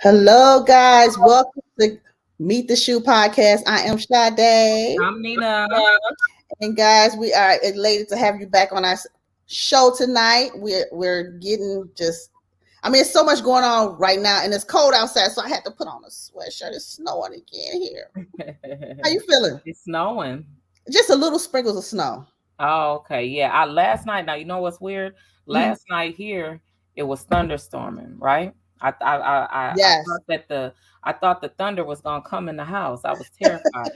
Hello, guys. Welcome to Meet the Shoe podcast. I am Sade. I'm Nina. And guys, we are elated to have you back on our show tonight. We're getting just it's so much going on right now, and it's cold outside, so I had to put on a sweatshirt. It's snowing again here. How you feeling? It's snowing. Just a little sprinkles of snow. Oh, okay. Yeah. Last night. Now you know what's weird. Last night here it was thunderstorming. Right. I Yes. thought the thunder was gonna come in the house. I was terrified.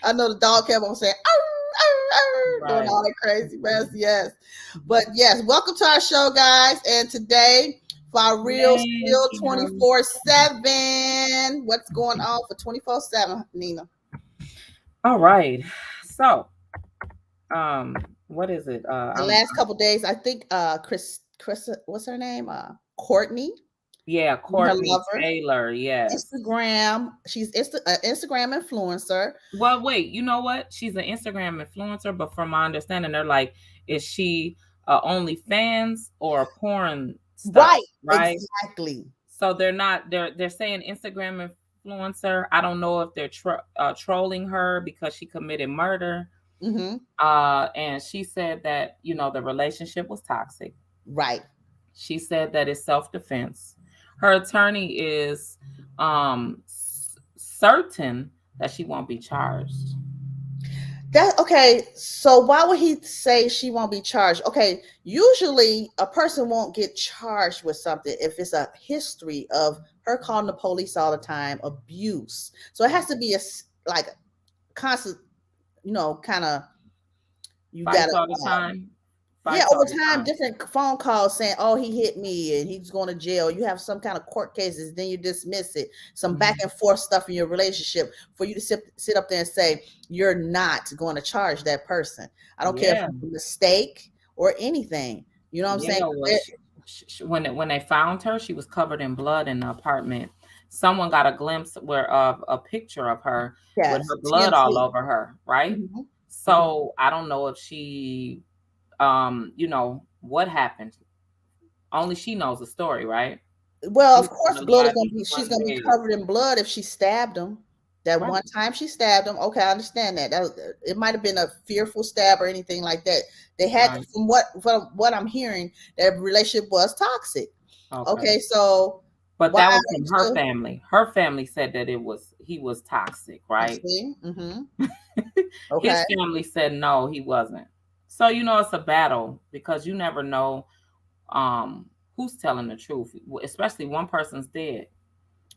I know the dog kept on saying, "Arr, arr, arr," doing all that crazy mess. Yes. But yes, welcome to our show, guys. And today, for our real still 24/7. What's going on for 24/7, Nina? All right. So, what is it? The last couple days, I think Chris, what's her name? Courtney. Yeah, Courtney Taylor. Yes. Instagram. She's Instagram influencer. Well, wait. You know what? She's an Instagram influencer, but from my understanding, they're like, is she OnlyFans or porn stuff? Right. Exactly. So they're not. They're saying Instagram influencer. I don't know if they're trolling her because she committed murder. Mm-hmm. And she said that the relationship was toxic. Right. She said that it's self-defense. Her attorney is certain that she won't be charged. Okay, so why would he say she won't be charged? Okay, usually a person won't get charged with something if it's a history of her calling the police all the time, abuse. So it has to be a constant, kind of you got all the time. Over time, different phone calls saying, "Oh, he hit me and he's going to jail." You have some kind of court cases, then you dismiss it. Some back and forth stuff in your relationship for you to sit up there and say you're not going to charge that person. I don't care if it's a mistake or anything. You know what I'm saying? Well, when they found her, she was covered in blood in the apartment. Someone got a glimpse of a picture of her with her blood all over her, right? Mm-hmm. So I don't know if she what happened. Only she knows the story, right? Well, of course, she's gonna be covered in blood if she stabbed him. That one time she stabbed him. Okay, I understand that. It might have been a fearful stab or anything like that. They had, from what I'm hearing, their relationship was toxic. Okay, so but that was from her family. Her family said that he was toxic, right? Mm-hmm. Okay. His family said no, he wasn't. So it's a battle because you never know who's telling the truth, especially one person's dead.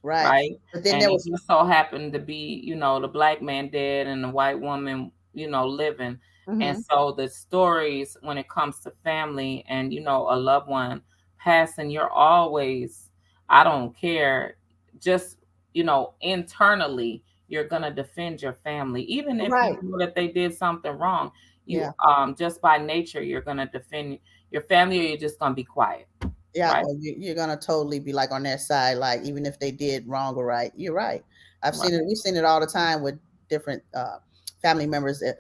Right. But then it just so happened to be, the black man dead and the white woman, living. Mm-hmm. And so the stories when it comes to family and, a loved one passing, you're always, I don't care, just, internally, you're going to defend your family, even if you know that they did something wrong. Just by nature, you're going to defend your family or you're just going to be quiet. Yeah, right? You're gonna totally be like on their side, like even if they did wrong or right. You're right. I've seen it. We've seen it all the time with different family members. If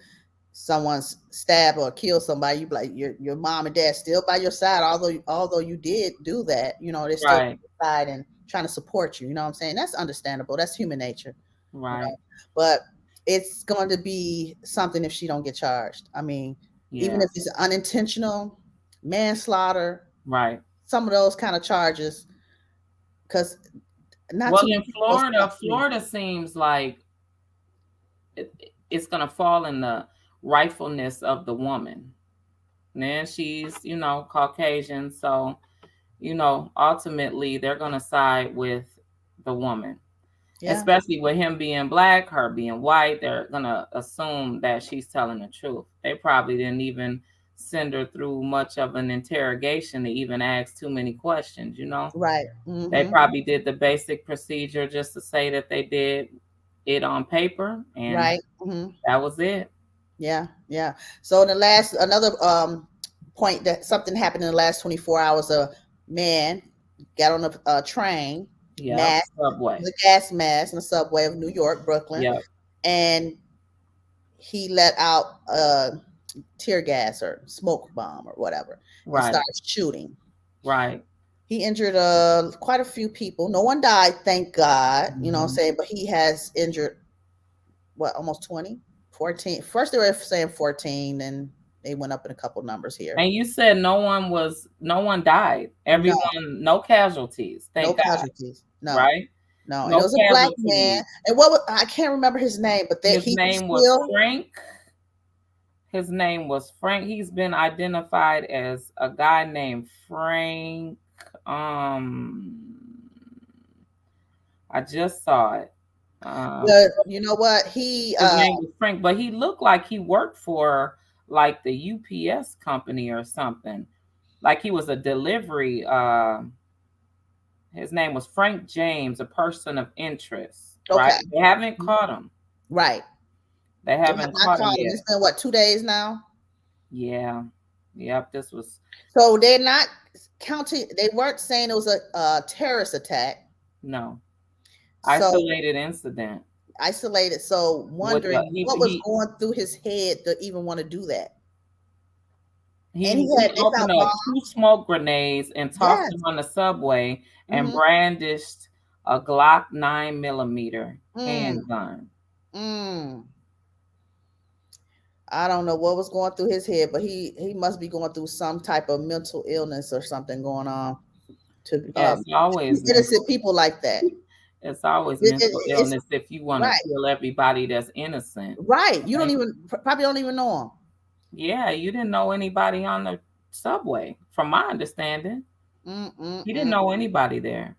someone's stabbed or killed somebody, you be like your mom and dad still by your side, although you did do that. They're still by your side and trying to support you. You know what I'm saying? That's understandable. That's human nature. Right. But it's going to be something if she don't get charged. I mean, even if it's unintentional manslaughter. Right. Some of those kind of charges, because in Florida seems like it's gonna fall in the rightfulness of the woman. And she's Caucasian, so ultimately they're gonna side with the woman. Yeah. Especially with him being black, her being white, they're gonna assume that she's telling the truth. They probably didn't even send her through much of an interrogation to even ask too many questions, Right. Mm-hmm. They probably did the basic procedure just to say that they did it on paper, and that was it. Yeah. So another point that something happened in the last 24 hours, a man got on a train, subway, the gas mask in the subway of New York, Brooklyn, and he let out tear gas or smoke bomb or whatever, and started shooting. Right. He injured quite a few people. No one died, thank God. You know what I'm saying? But he has injured almost 20, 14. First they were saying 14, and they went up in a couple numbers here. And you said no one died. Everyone, no casualties. Thank God. Casualties. No. Right? No. And it was a black man. And I can't remember his name, but his name was Frank. His name was Frank. He's been identified as a guy named Frank. I just saw it. You know what? His name was Frank, but he looked like he worked for like the UPS company or something. Like he was a delivery. His name was Frank James, a person of interest. Okay. Right? They haven't caught him. Right. They haven't caught him yet. It's been what, 2 days now? Yeah. Yep. This was. So they're not counting. They weren't saying it was a terrorist attack. No. Isolated incident. Isolated. So wondering what was going through his head to even want to do that. He opened up 2 smoke grenades and tossed them on the subway and brandished a Glock 9mm handgun. I don't know what was going through his head, but he must be going through some type of mental illness or something going on. It's always innocent people like that. It's always mental illness if you want to kill everybody that's innocent. Right. You probably don't even know them. Yeah, you didn't know anybody on the subway, from my understanding. He didn't know anybody there.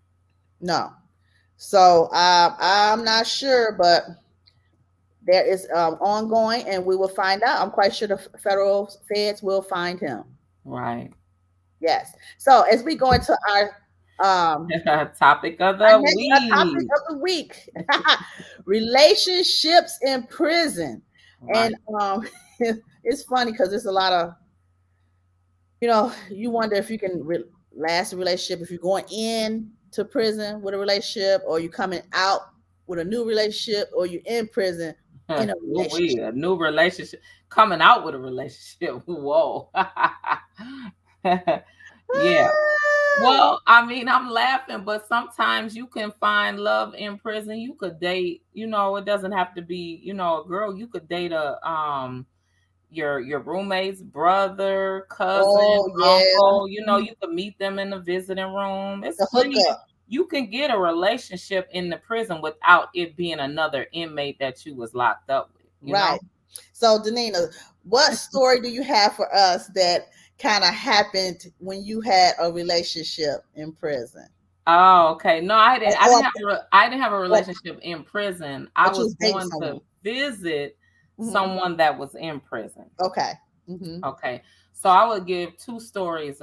No. So I'm not sure, but there is ongoing, and we will find out. I'm quite sure the federal feds will find him. Right. Yes. So as we go into our topic of the week, relationships in prison. Right. And it's funny because there's a lot of, you wonder if you can last a relationship, if you're going into prison with a relationship, or you're coming out with a new relationship, or you're in prison in a relationship. A new relationship, coming out with a relationship. Whoa. Yeah. Well, I mean, I'm laughing, but sometimes you can find love in prison. You could date, it doesn't have to be, a girl. You could date your roommate's brother, cousin, uncle. You could meet them in the visiting room. It's plenty. You can get a relationship in the prison without it being another inmate that you was locked up with. You know? So, Danina, what story do you have for us that kind of happened when you had a relationship in prison? Oh, okay. No, I didn't. I didn't have a relationship in prison. I was going to visit someone that was in prison. Okay. Okay. So I would give 2 stories,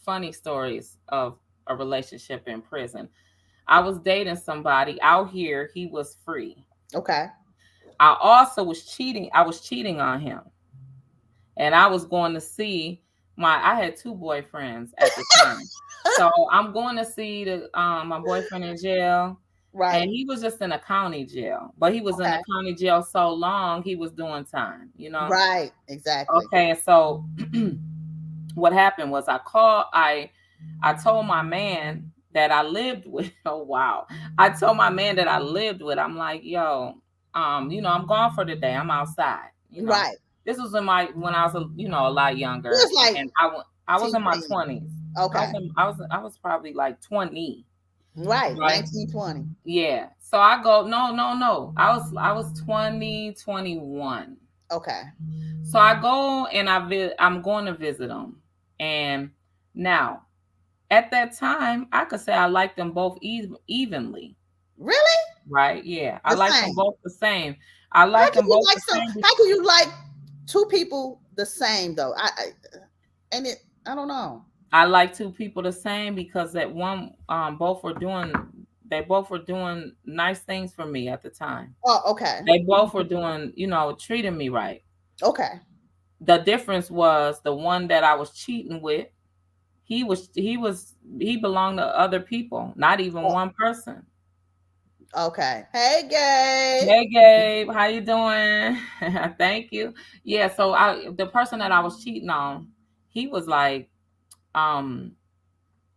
funny stories of a relationship in prison. I was dating somebody out here. He was free. Okay. I also was cheating. I was cheating on him. And I was going to see I had 2 boyfriends at the time. So I'm going to see my boyfriend in jail. Right. And he was just in a county jail. But he was in a county jail so long, he was doing time, Right. Exactly. Okay. And so what happened was I told my man that I lived with. Oh, wow. I told my man that I lived with. I'm like, yo, I'm gone for the day. I'm outside. Right. This was when I was a lot younger. It was like, and I was in my 20s. Okay. I was probably like 20. Right. 19, 20. Yeah. So I go, no. I was 20, 21. Okay. So I go and I'm going to visit them. And now, at that time, I could say I liked them both evenly. Really? Right? Yeah. I like them both the same. I like them both the same. How can you like 2 people the same though? I don't know. I like 2 people the same because at one, they both were doing nice things for me at the time. Oh, okay. They both were doing, treating me right. Okay. The difference was the one that I was cheating with, he belonged to other people, not even one person. Okay. Hey, Gabe. Hey, Gabe. How you doing? Thank you. Yeah. So the person that I was cheating on, he was like,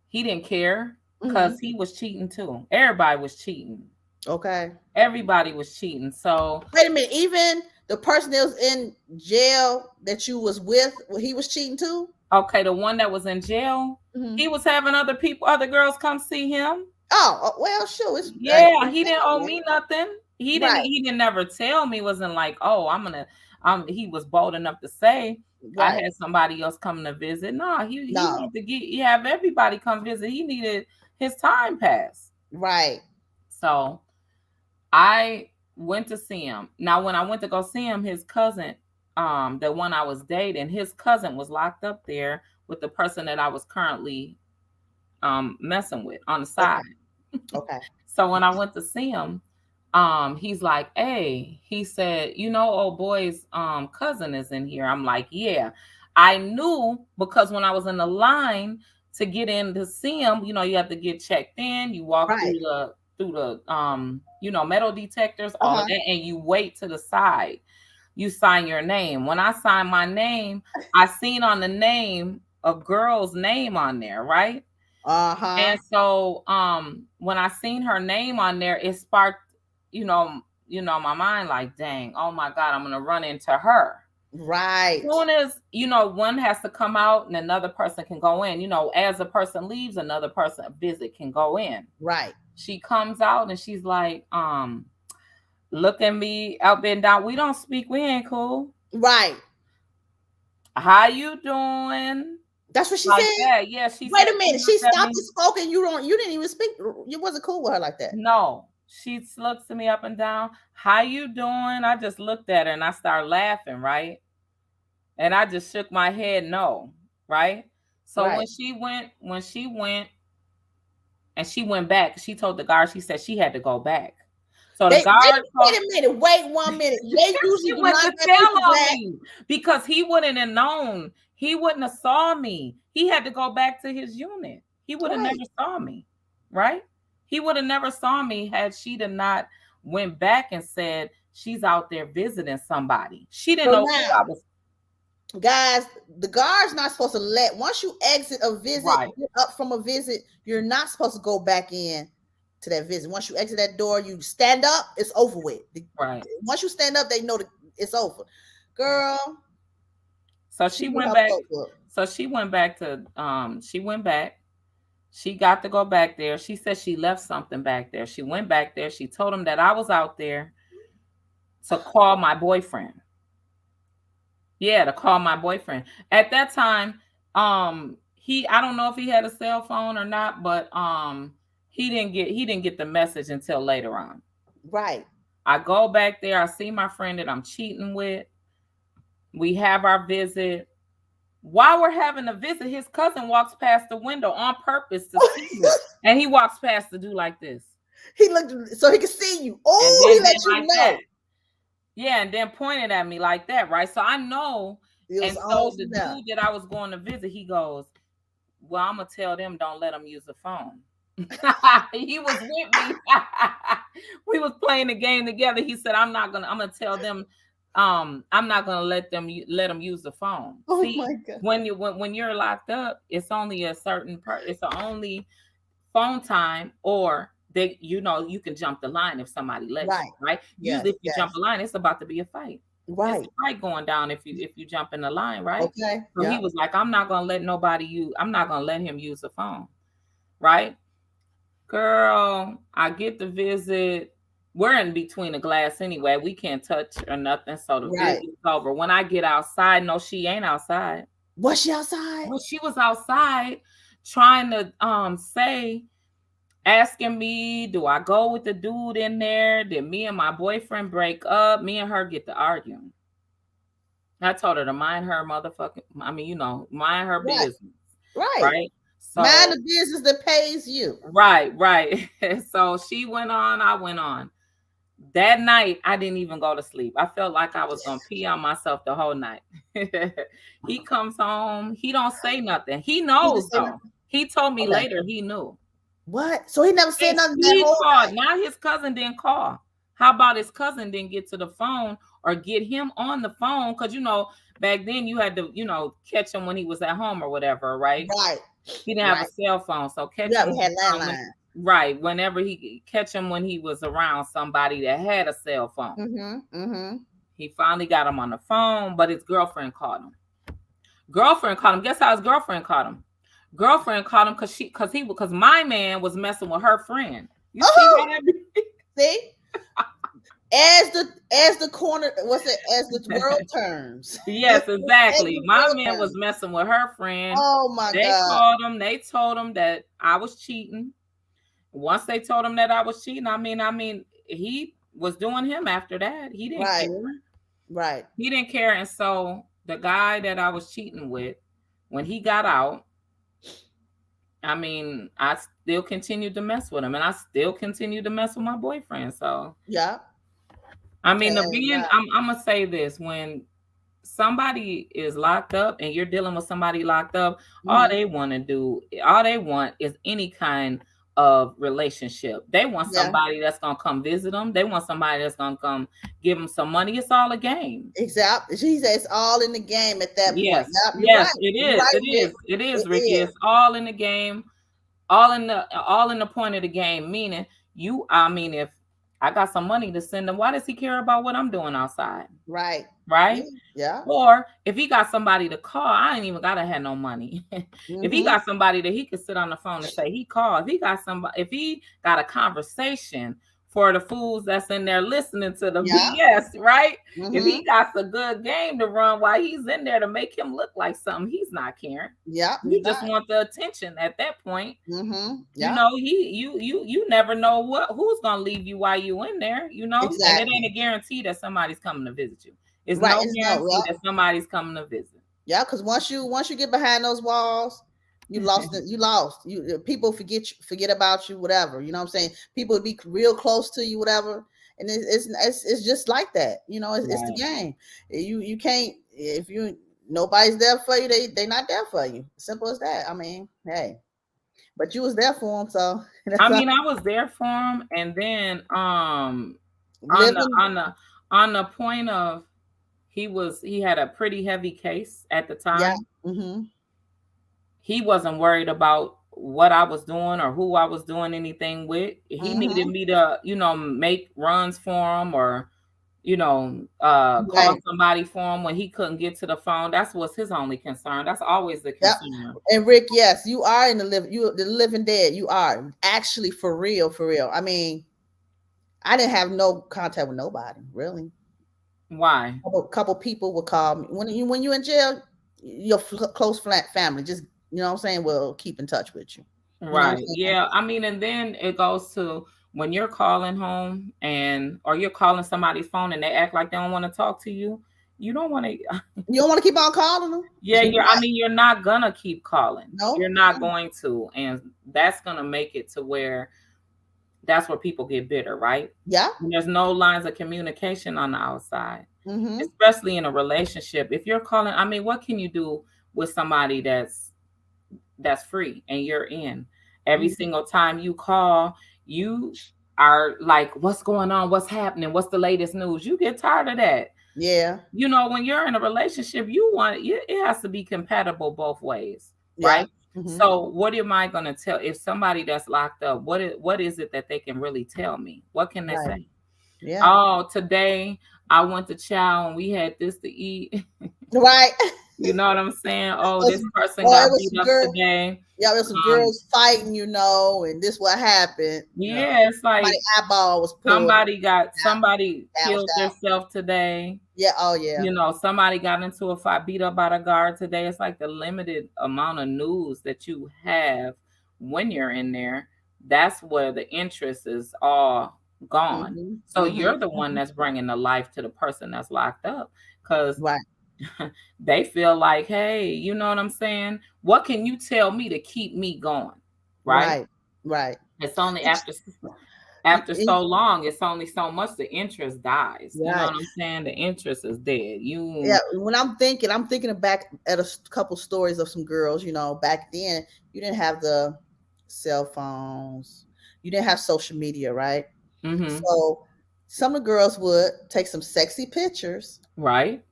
he didn't care because he was cheating too. Everybody was cheating. Okay. Everybody was cheating. So wait a minute, even the person that was in jail that you was with, he was cheating too? Okay, the one that was in jail, he was having other girls come see him. Oh, well, sure. Yeah, he didn't owe me nothing. He didn't never tell me. Wasn't like, oh, he was bold enough to say I had somebody else coming to visit. No, he wanted to have everybody come visit. He needed his time pass. Right. So I went to see him. Now, when I went to go see him, his cousin, the one I was dating, his cousin was locked up there with the person that I was currently messing with on the side. Okay. So when I went to see him, he's like, hey, he said, old boy's cousin is in here. I'm like, yeah. I knew because when I was in the line to get in to see him, you have to get checked in. You walk through the metal detectors, all of that, and you wait to the side. You sign your name. When I signed my name, I seen on the name a girl's name on there, right? And so when I seen her name on there, it sparked, my mind like, dang, oh my God, I'm gonna run into her. Right. As soon as one has to come out and another person can go in, as a person leaves, another person visit can go in. Right. She comes out and she's like, look at me out there and down. We don't speak, we ain't cool. Right. How you doing? That's what she said. That. Yeah, she Wait a minute. She stopped and spoke, and you didn't even speak. You wasn't cool with her like that. No. She looks at me up and down. How you doing? I just looked at her and I started laughing, right? And I just shook my head no, right? So when she went and she went back, she told the guard, she said she had to go back. So the guard wait a minute, wait 1 minute. They usually went to tell on me because he wouldn't have known. He wouldn't have saw me. He had to go back to his unit. He would have never saw me, right? He would have never saw me had she not went back and said she's out there visiting somebody. She didn't know who I was. Guys, the guard's not supposed to once you exit a visit, up from a visit, you're not supposed to go back in to that visit. Once you exit that door, you stand up, it's over with. Right. Once you stand up, they know it's over. Girl. So she went back. So she went back to she went back. She got to go back there. She said she left something back there. She went back there. She told him that I was out there to call my boyfriend. Yeah, to call my boyfriend. At that time, I don't know if he had a cell phone or not, but he didn't get the message until later on. Right. I go back there. I see my friend that I'm cheating with. We have our visit. While we're having a visit, his cousin walks past the window on purpose to see me. And he walks past to do like this. He looked so he could see you. Oh, he let you know. That. Yeah, and then pointed at me like that, right? So I know. And so the dude that I was going to visit, he goes, well, I'm going to tell them don't let them use the phone. He was with me. We was playing the game together. He said, I'm going to tell them I'm not going to let them use the phone. Oh, see, my God. When you're locked up, it's only a certain it's the only phone time, or they you can jump the line if somebody lets you, right? Yes, usually if you jump the line, it's about to be a fight. Right. It's a fight going down if you jump in the line, right? Okay. So he was like, I'm not going to let him use the phone. Right? Girl, I get the visit. We're in between the glass anyway. We can't touch or nothing. So the visit is over. When I get outside, no, she ain't outside. Was she outside? Well, she was outside trying to asking me, do I go with the dude in there? Did me and my boyfriend break up? Me and her get to arguing. I told her to mind her mind her business. Right. So, mind the business that pays you. Right. So she went on, I went on. That night, I didn't even go to sleep. I felt like I was going to pee on myself the whole night. He comes home. He don't say nothing. He knows, though. He told me later he knew. What? So he never said nothing? He called. Now his cousin didn't call. How about his cousin didn't get to the phone or get him on the phone? Because, back then you had to, catch him when he was at home or whatever, right? Right. He didn't have a cell phone, so catch him. We had landline. Right. Whenever he catch him when he was around somebody that had a cell phone. He finally got him on the phone, but his girlfriend called him. Guess how his girlfriend caught him? Girlfriend caught him because my man was messing with her friend. You see how that be? See? As the corner, as the world turns. Yes, exactly. My man was messing with her friend. Oh my God. They called him. They told him that I was cheating. Once they told him that I was cheating, I mean, he was doing him after that. He didn't care. Right. He didn't care. And so the guy that I was cheating with, when he got out, I mean, I still continued to mess with him, and I still continued to mess with my boyfriend. So yeah. I mean, I'm gonna say this: when somebody is locked up and you're dealing with somebody locked up, all they want is any kind of relationship. They want somebody that's gonna come visit them. They want somebody that's gonna come give them some money. It's all a game. Exactly. She says it's all in the game at that point. Yes, it is, Ricky. It's all in the game, all in the point of the game. Meaning, if I got some money to send him, why does he care about what I'm doing outside? Right. Yeah. Or if he got somebody to call, I ain't even gotta have no money. If he got somebody that he could sit on the phone and say he called, if he got a conversation for the fools that's in there listening to the BS, right? If he got a good game to run while he's in there to make him look like something, he's not caring. Yeah. You just want the attention at that point. You know, you never know who's gonna leave you while you in there, you know, and it ain't a guarantee that somebody's coming to visit you. It's no guarantee that somebody's coming to visit. Yeah, because once you get behind those walls, you lost it. You lost. People forget about you, whatever. You know what I'm saying? People would be real close to you, whatever. And it's just like that. You know, it's the game. You can't, if nobody's there for you, they not there for you. Simple as that. I mean, hey, but you was there for them, so. I was there for him, and then on the point of he had a pretty heavy case at the time. Yeah. He wasn't worried about what I was doing or who I was doing anything with. He needed me to, make runs for him or, call somebody for him when he couldn't get to the phone. That was his only concern. That's always the concern. Yep. And Rick, yes, you are in the living dead. You are actually for real. I mean, I didn't have no contact with nobody, really. Why? A couple people would call me when you're in jail. Your close family, just you know what I'm saying, will keep in touch with you. Right. Yeah. I mean, and then it goes to when you're calling home or you're calling somebody's phone and they act like they don't want to talk to you. You don't want to. You don't want to keep on calling them. Yeah. You're not gonna keep calling. No, you're not going to, and that's gonna make it to where. That's where people get bitter, right? Yeah. And there's no lines of communication on the outside, especially in a relationship. If you're calling, what can you do with somebody that's free and you're in? Every single time you call, you are like, what's going on? What's happening? What's the latest news? You get tired of that. Yeah. When you're in a relationship, it has to be compatible both ways, right? So what am I going to tell if somebody that's locked up, what is it that they can really tell me? What can they say? Yeah. Oh, today I went to chow and we had this to eat. Right. You know what I'm saying? Oh, this person got beat up today. Yeah, there's some girls fighting, and this what happened. Yeah, it's like eyeball was pulled. Somebody killed themselves today. Yeah, oh yeah. Somebody got into a fight, beat up by the guard today. It's like the limited amount of news that you have when you're in there. That's where the interest is all gone. So you're the one that's bringing the life to the person that's locked up because they feel like, hey, you know what I'm saying? What can you tell me to keep me going? Right. It's only after so long, it's only so much the interest dies. You know what I'm saying? The interest is dead. When I'm thinking back at a couple stories of some girls, back then you didn't have the cell phones, you didn't have social media, right? So some of the girls would take some sexy pictures, right,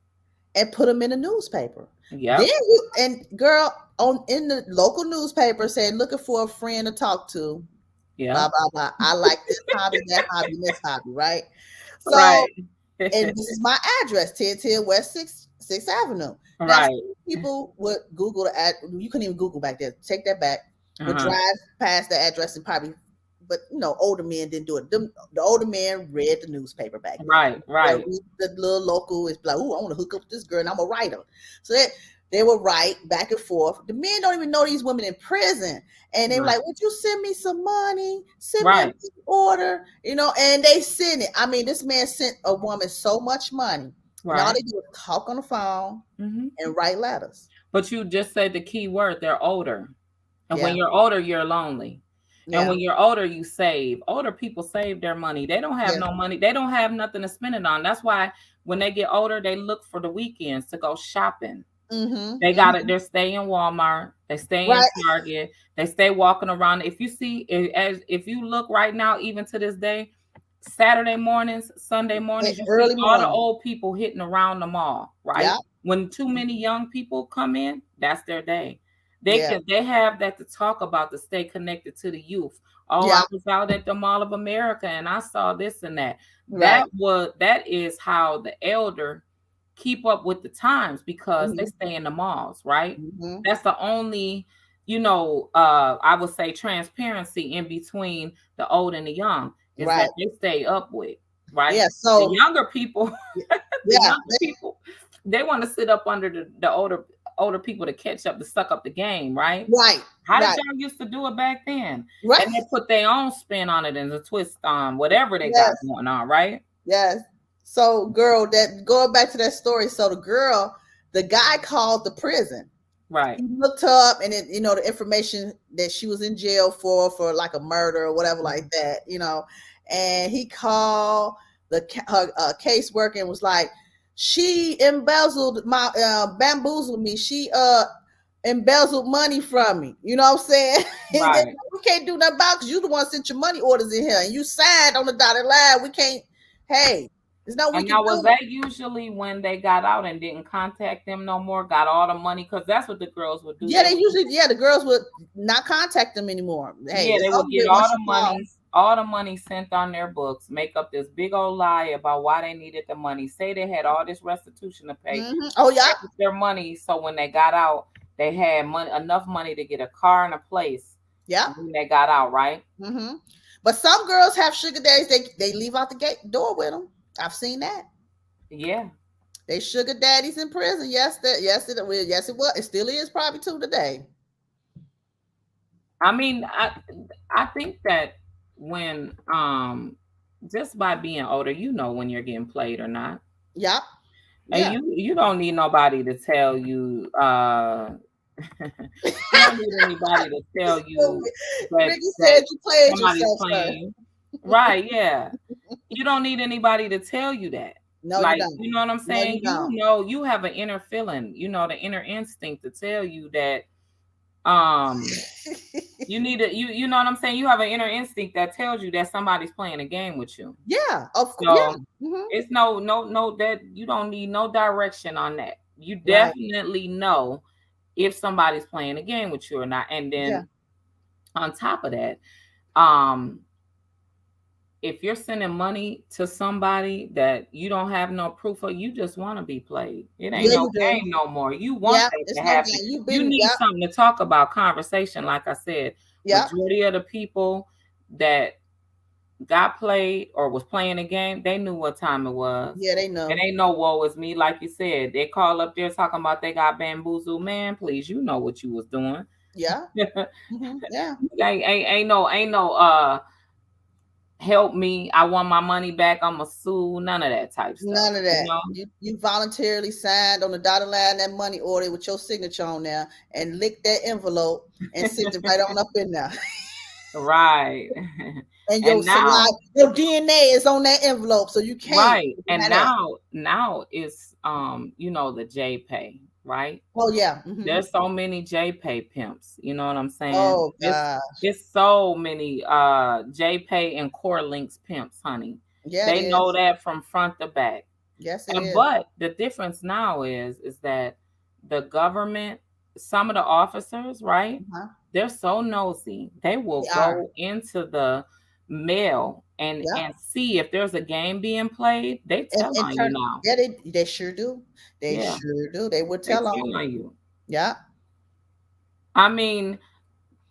and put them in a newspaper. Yeah. Then you and girl on in the local newspaper said looking for a friend to talk to. Yeah. Blah blah blah. I like this hobby, that hobby, this hobby, right? So, Right. and this is my address, 1010 West Sixth Avenue. Now, Right. people would Google the ad. You couldn't even Google back then. Take that back. Would Uh-huh. drive past the address and probably, but older men didn't do it. The older men read the newspaper back then. Right. Right. The little local is like, oh, I want to hook up with this girl and I'm a writer. So they would write back and forth. The men don't even know these women in prison. And they were Right. like, would you send me some money? Send me a Right. order, and they sent it. I mean, this man sent a woman so much money. And all Right. they do is talk on the phone and write letters. But you just said the key word, they're older. And when Yeah. you're older, you're lonely. And Yeah. when you're older, you save. Older people save their money. They don't have Yeah. no money. They don't have nothing to spend it on. That's why when they get older, they look for the weekends to go shopping. They got it. They stay in Walmart. They stay in Right. Target. They stay walking around. If you see, if you look right now, even to this day, Saturday mornings, Sunday mornings, you see Early all the morning. old people hitting around the mall, right? Yeah. When too many young people come in, that's their day. Yeah. They have that to talk about to stay connected to the youth. Oh, Yeah. I was out at the Mall of America and I saw this and that. Right. That is how the elder keep up with the times because they stay in the malls, right? That's the only, I would say transparency in between the old and the young is Right. that they stay up with, right? Yeah. The So younger people, the yeah. younger people, they want to sit up under the older people to catch up, to suck up the game, right? Right. How did Right. y'all used to do it back then? Right. And they put their own spin on it and a twist on whatever they got Yes. going on, right? Yes. So, girl, that going back to that story. So the guy called the prison. Right. He looked her up, and it, the information that she was in jail for like a murder or whatever like that, and he called her caseworker and was like, she embezzled bamboozled me. She embezzled money from me. You know what I'm saying? Right. We can't do nothing about because you the one sent your money orders in here and you signed on the dotted line. We can't. Hey, there's no we And can now was do. that usually when they got out and didn't contact them no more, got all the money? Because that's what the girls would do. Yeah, they usually the girls would not contact them anymore. Hey, yeah, they would get all the money sent on their books, make up this big old lie about why they needed the money, say they had all this restitution to pay. Oh yeah, their money. So when they got out, they had enough money to get a car and a place. Yeah, when they got out, right? But some girls have sugar daddies. They leave out the door with them. I've seen that. Yeah, they sugar daddies in prison. Yes, it was. It still is probably to today. I mean, I think that when just by being older, when you're getting played or not. Yeah. And you don't need nobody to tell you. You don't need anybody to tell you Ricky said you played somebody's yourself, playing. Right? Yeah. You don't need anybody to tell you that. No, like, you don't. You know what I'm saying? No, you have an inner feeling. The inner instinct to tell you that. You need to. You know what I'm saying? You have an inner instinct that tells you that somebody's playing a game with you. Yeah, of course. Yeah. It's no that you don't need no direction on that. You definitely know if somebody's playing a game with you or not. And then on top of that, if you're sending money to somebody that you don't have no proof of, you just want to be played. It ain't no game no more. You want that to happen. You need something to talk about, conversation. Like I said, majority of the people that got played or was playing a game, they knew what time it was. Yeah, they know. It ain't no woe is me, like you said. They call up there talking about they got bamboozled. Man, please, you know what you was doing. Yeah. Yeah. Ain't no help me, I want my money back, I'm a sue, none of that type stuff. None of that. You voluntarily signed on the dotted line that money order with your signature on there and licked that envelope and sent it right on up in there. Right. And your DNA is on that envelope, so you can't. Right. And now it's the JPay, right? Oh yeah. There's so many JPay pimps. You know what I'm saying? Oh gosh. It's so many JPay and Core Links pimps, honey. Yeah. They know that from front to back. Yes, it is. But the difference now is that the government, some of the officers, right? Uh-huh. They're so nosy. They will They are. go into the mail and Yep. see if there's a game being played. They tell And on you turn. now. Yeah, they sure do. They Yeah, sure do. They would they tell on tell you. on you. Yeah. I mean,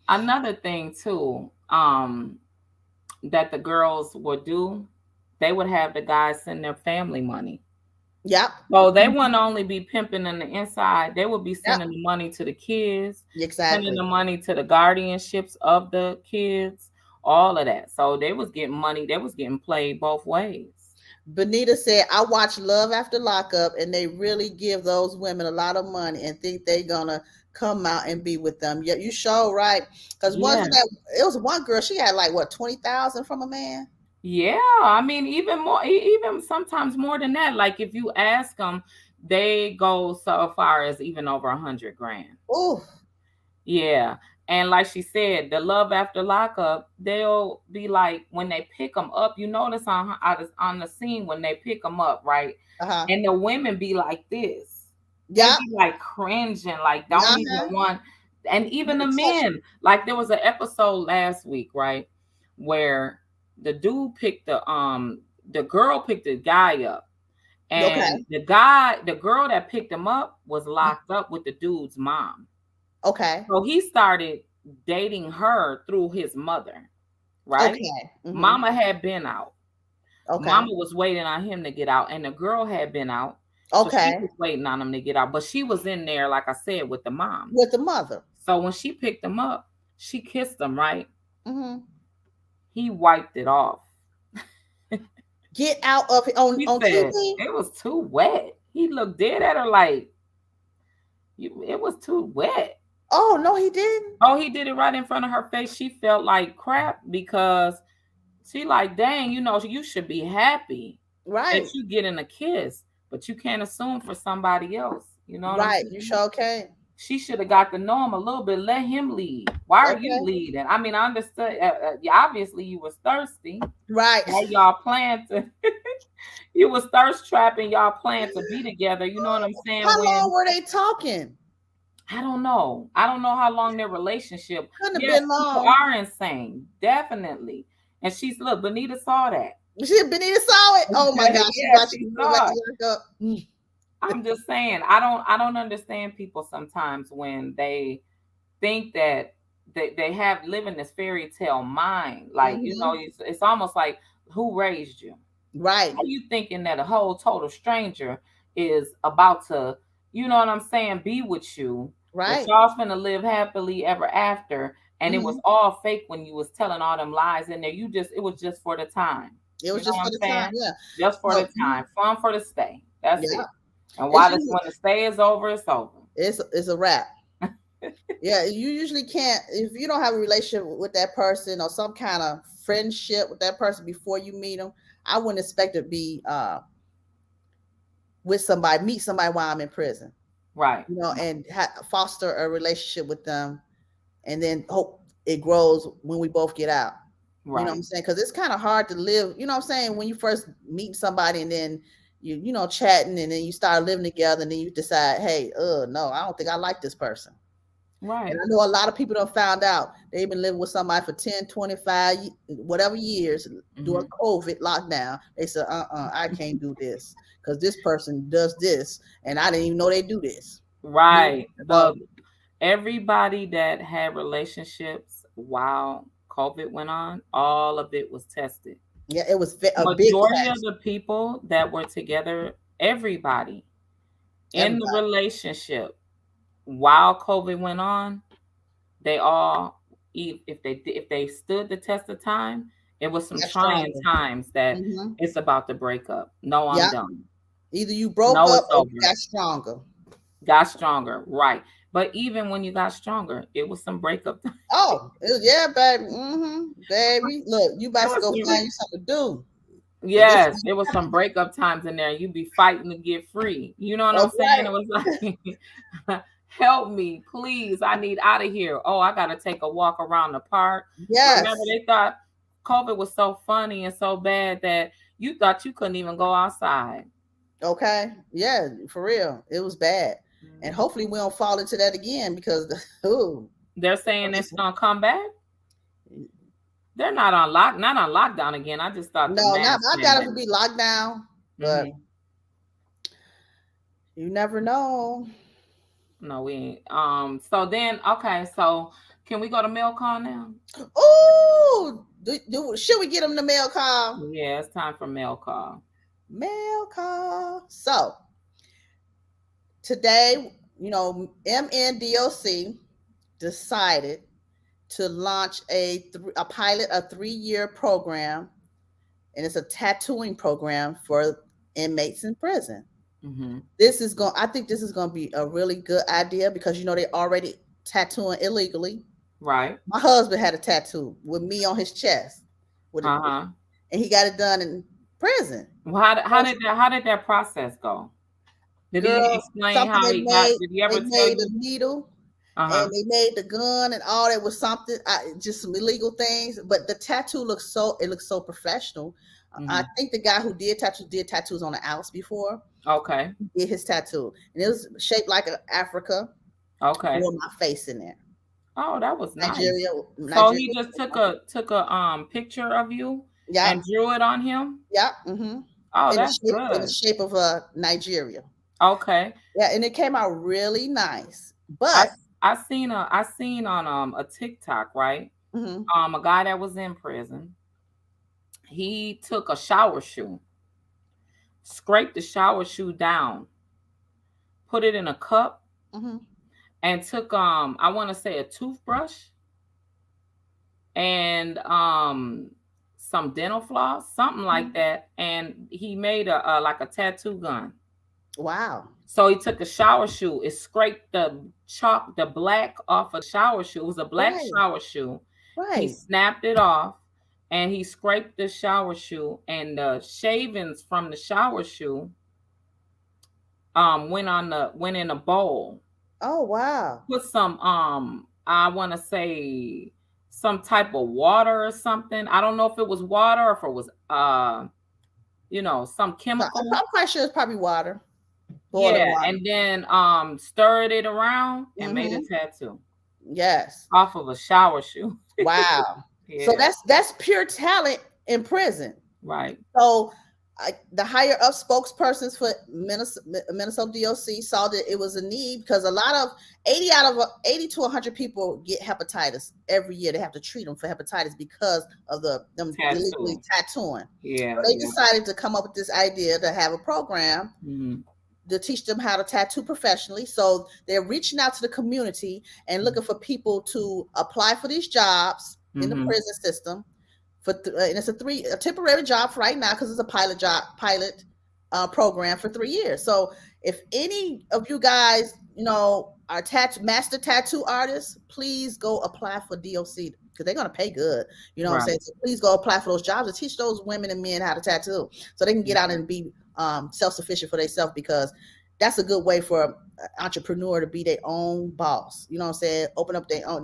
another thing too, that the girls would do, they would have the guys send their family money. Yep. So they wouldn't only be pimping on the inside, they would be Yep. sending the money to the kids, sending Exactly. the money to the guardianships of the kids, all of that. So they was getting money, they was getting played both ways. Benita said, I watch Love After Lockup, and they really give those women a lot of money and think they're gonna come out and be with them. Yeah, you sure right. Because Yeah. wasn't that it was one girl, she had like what, 20,000 from a man? Yeah, I mean, even more, even sometimes more than that. Like if you ask them, they go so far as even over 100 grand. Oh. Yeah. And like she said, the Love After Lockup, they'll be like, when they pick them up, you notice on the scene when they pick them up, right? Uh-huh. And the women be like this. They Yeah. be like cringing, like don't even Uh-huh. want. And even the Touch it. men, like there was an episode last week, right, where the dude picked the girl picked the guy up, and Okay. the girl that picked him up was locked up with the dude's mom. Okay. So he started dating her through his mother, right? Okay. Mm-hmm. Mama had been out. Okay. Mama was waiting on him to get out, and the girl had been out. So she Okay. was waiting on him to get out. But she was in there, like I said, with the mom. With the mother. So when she picked him up, she kissed him, right? Mm-hmm. He wiped it off. Get out of it on He said TV. it was too wet. He looked dead at her like, it was too wet. Oh no, he didn't. Oh, he did it right in front of her face. She felt like crap because she like, dang, you should be happy that Right. you getting a kiss, but you can't assume for somebody else. You know what I'm Right. You saying? sure can. She should have got to know him a little bit. Let him lead. Why are you Okay. leading? I mean, I understood. Obviously, you was thirsty. Right. And y'all planned to. You was thirst trapping. Y'all planned to be together. You know what I'm saying? How long When were they talking? I don't know. I don't know how long their relationship. Couldn't have Yes, been people long. are insane, definitely. And she's look. Benita saw that. Benita saw it. Oh my gosh, she Yeah, watched she it. saw it. Look up. I'm just saying, I don't understand people sometimes when they think that they have live in this fairy tale mind. Like, Mm-hmm. it's almost like, who raised you? Right. Are you thinking that a whole total stranger is about to, you know what I'm saying, be with you? That Right. y'all's gonna live happily ever after, and it was Mm-hmm. all fake when you was telling all them lies in there. It was just for the time. It You was know just what for I'm the time. saying? Yeah. Just for So the time, fun for the stay. That's yeah, it. And it's while usually, when the stay is over, it's over. it's a wrap. Yeah, you usually can't if you don't have a relationship with that person or some kind of friendship with that person before you meet them. I wouldn't expect to be with somebody, meet somebody while I'm in prison, Right. and foster a relationship with them, and then hope it grows when we both get out. You know what Right. I'm saying? Because it's kind of hard to live. You know what I'm saying? When you first meet somebody and then you chatting and then you start living together and then you decide, hey, no, I don't think I like this person. And Right. I know a lot of people don't found out they've been living with somebody for 10, 25, whatever years during Hmm. COVID lockdown. They said, I can't do this because this person does this and I didn't even know they do this. Right. Uh, Everybody that had relationships while COVID went on, all of it was tested. yeah, it was a big Majority of test. the people that were together, everybody in the Everybody relationship while COVID went on, they all, if they stood the test of time, it was some got trying stronger. times that Hmm. it's about to break up. No, I'm Yeah, done. either you broke No, up it's or you over. got stronger. Got stronger, right? But even when you got stronger, it was some breakup. Oh, yeah, baby. Baby. Look, you It about to was go some, find you something to do. 'Cause this yes, it was some breakup times in there. You be fighting to get free. You know what I'm that's saying? right. It was like, help me, please. I need out of here. Oh, I got to take a walk around the park. Remember, Yes. they thought COVID was so funny and so bad that you thought you couldn't even go outside. Okay. Yeah, for real. It was bad. and hopefully we don't fall into that again because they're saying it's gonna come back. They're not on lockdown again. I just thought no, not I got it to be locked down, but you never know. No, we ain't. So then, okay, so can we go to mail call now? Oh, should we get them the mail call? Yeah, it's time for mail call. Mail call. So today, MNDOC decided to launch a 3-year program, and it's a tattooing program for inmates in prison. Mm-hmm. I think this is going to be a really good idea because they already tattooing illegally. Right. My husband had a tattoo with me on his chest, and he got it done in prison. Well, how did that process go? Did he explain how he got? Did he ever tell you? The needle, and they made the gun and all that was something. Just some illegal things, but the tattoo looks so professional. Mm-hmm. I think the guy who did tattoos on the outs before. Okay. He did his tattoo, and it was shaped like Africa. Okay. With my face in there. Oh, that was nice. Nigeria. So he just took a picture of you, and drew it on him. Yeah. Mm-hmm. Oh, that's good. In the shape of Nigeria. Okay. Yeah, and it came out really nice. But I seen on a TikTok, right? Mm-hmm. A guy that was in prison. He took a shower shoe, scraped the shower shoe down, put it in a cup, mm-hmm. and took I want to say a toothbrush and some dental floss, something like that, and he made a tattoo gun. Wow. So he took a shower shoe, it scraped the black off a shower shoe. It was a black shower shoe. Right. He snapped it off and he scraped the shower shoe, and the shavings from the shower shoe went in a bowl. Oh wow. Put some I want to say some type of water or something. I don't know if it was water or if it was some chemical. I'm quite sure it's probably water. Yeah, water. And then stirred it around and made a tattoo. Yes. Off of a shower shoe. Wow. Yeah. So that's pure talent in prison. Right. So the higher up spokespersons for Minnesota DOC saw that it was a need because a lot of 80 to 100 people get hepatitis every year. They have to treat them for hepatitis because of them illegally tattooing. Yeah. So they decided to come up with this idea to have a program to teach them how to tattoo professionally. So they're reaching out to the community and looking for people to apply for these jobs in the prison system. And it's a temporary job for right now because it's a pilot program for 3 years. So if any of you guys, are master tattoo artists, please go apply for DOC because they're going to pay good. You know what I'm saying? So please go apply for those jobs and teach those women and men how to tattoo so they can get out and be self-sufficient for themselves, because that's a good way for an entrepreneur to be their own boss. You know what I'm saying? Open up their own.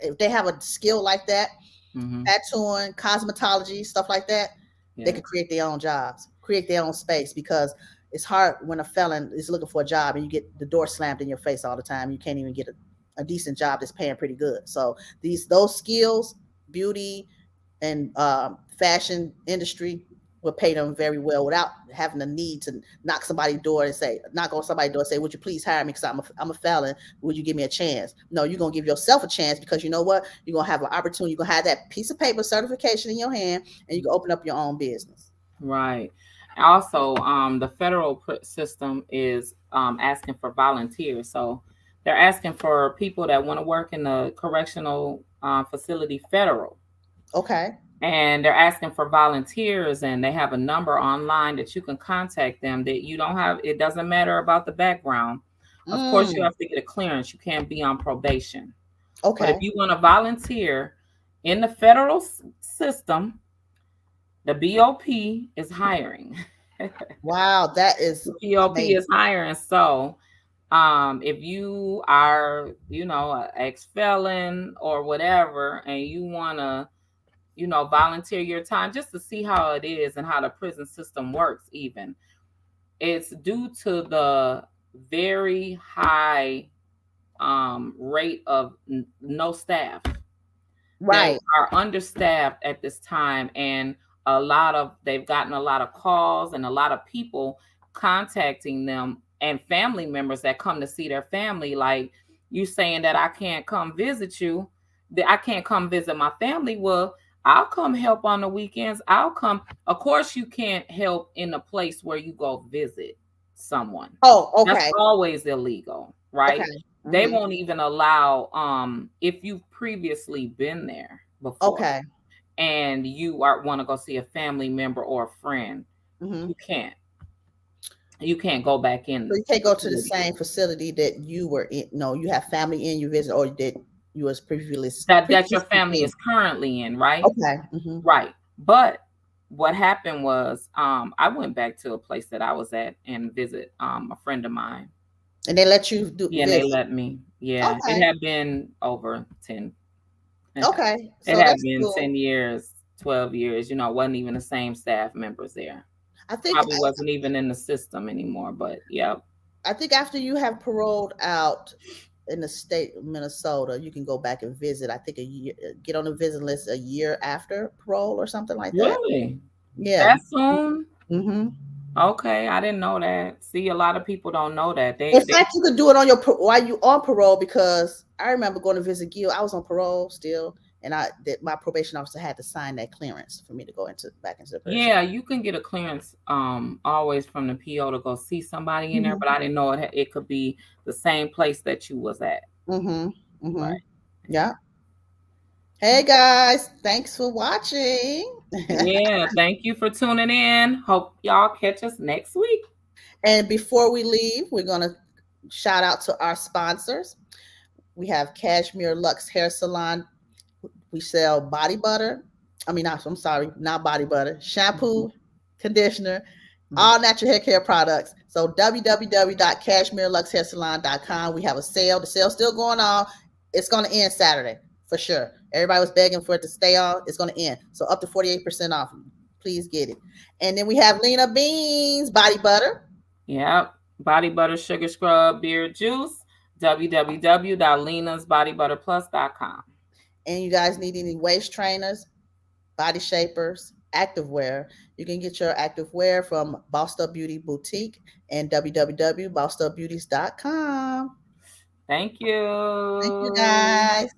If they have a skill like that, tattooing, cosmetology, stuff like that, they can create their own jobs, create their own space, because it's hard when a felon is looking for a job and you get the door slammed in your face all the time. You can't even get a decent job that's paying pretty good. So those skills, beauty and fashion industry, will pay them very well without having the need to knock on somebody's door and say, would you please hire me because I'm a felon, would you give me a chance? No, you're going to give yourself a chance, because you know what? You're going to have an opportunity. You're going to have that piece of paper certification in your hand, and you can open up your own business. Right. Also, the federal system is asking for volunteers. So they're asking for people that want to work in the correctional facility federal. Okay. And they're asking for volunteers, and they have a number online that you can contact them. That you don't have, it doesn't matter about the background. Of course, you have to get a clearance. You can't be on probation. Okay. But if you want to volunteer in the federal system, the BOP is hiring. Wow, that is the BOP amazing. Is hiring. So if you are, an ex-felon or whatever, and you want to, volunteer your time just to see how it is and how the prison system works, even it's due to the very high rate of no staff. They are understaffed at this time, and they've gotten a lot of calls and a lot of people contacting them and family members that come to see their family. Like, you saying that I can't come visit you, that I can't come visit my family. Well, I'll come help on the weekends. I'll come. Of course, you can't help in a place where you go visit someone. Oh, okay. That's always illegal, right? Okay. They won't even allow if you've previously been there before. Okay. And you want to go see a family member or a friend. You can't. You can't go back in. So you can't go to the same facility that you were in. No, you have family in, you visit, or that you was previously that your family is currently in, right? Okay. Right. But what happened was I went back to a place that I was at and visit a friend of mine. And they let you do? Yeah, they let me. Yeah. Okay. It had been over 10. Okay. So it had been cool. 10 years, 12 years. Wasn't even the same staff members there. I think probably wasn't even in the system anymore, but yeah. I think after you have paroled out in the state of Minnesota, you can go back and visit. I think a year, get on the visit list a year after parole or something like that. Really? Yeah. That soon? Okay, I didn't know that. See, a lot of people don't know that. In fact, you could do it on while you on parole, because I remember going to visit Gil. I was on parole still, and my probation officer had to sign that clearance for me to go back into the prison. Yeah, you can get a clearance always from the PO to go see somebody in there, but I didn't know it could be the same place that you was at. Right. Yeah. Hey guys, thanks for watching. Yeah, thank you for tuning in. Hope y'all catch us next week. And before we leave, we're going to shout out to our sponsors. We have Cashmere Lux Hair Salon. We sell body butter. Not body butter. Shampoo, conditioner, all natural hair care products. So www.cashmereluxhairsalon.com. We have a sale. The sale's still going on. It's going to end Saturday for sure. Everybody was begging for it to stay on. It's going to end. So up to 48% off. Please get it. And then we have Lena Beans Body Butter. Yep. Body butter, sugar scrub, beard juice. www.lenasbodybutterplus.com. And you guys need any waist trainers, body shapers, activewear, you can get your activewear from Bossed Up Beauty Boutique and www.bossedupbeauties.com. Thank you. Thank you guys.